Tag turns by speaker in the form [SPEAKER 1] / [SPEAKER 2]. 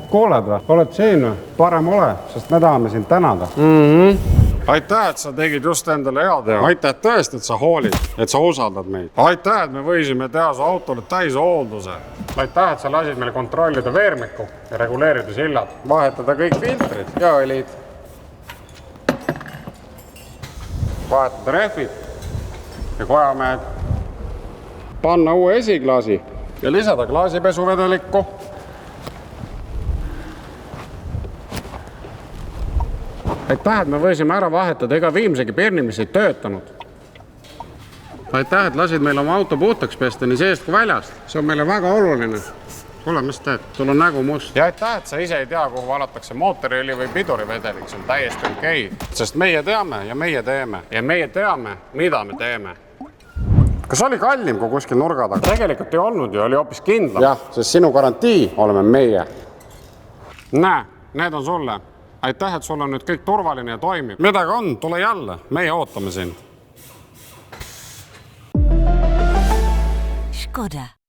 [SPEAKER 1] kuuled või? Oled siin või? Parem ole, sest me tahame sind tänada. Aitäh, et sa tegid just endale heateo. Aitäh tõesti, et sa hoolid, et sa usaldad meid. Aitäh, et me võisime teha su autole täishoolduse. Aitäh, et sa lasid meil kontrollida veermikku ja reguleerida sillad. Vahetada kõik filtrid ja õlid. Vahetada rehvid ja kojamehed. Panna uue esiklaasi ja lisada klaasipesuvedelikku. Aitäh, et me võisime ära vahetada ega viimsegi pirni, mis ei töötanud. Aitäh, et lasid meil oma auto puhtaks pesta nii seest kui väljast. See on meile väga oluline. Kuule, mis teed? Sul on nägu must. Ja aitäh, et sa ise ei tea, kuhu valatakse mootoriõli või pidurivedelik. See on täiesti okei. Sest meie teame ja meie teeme. Ja meie teame, mida me teeme. Kas oli kallim kui kuskil nurga taga? Tegelikult ei olnud ju, oli hoopis kindlam. Jah, sest sinu garantii oleme meie. Näe, need on sulle. Aitäh, et sul on nüüd kõik turvaline ja toimib. Midagi on, tule jälle. Meie ootame sind.
[SPEAKER 2] Škoda.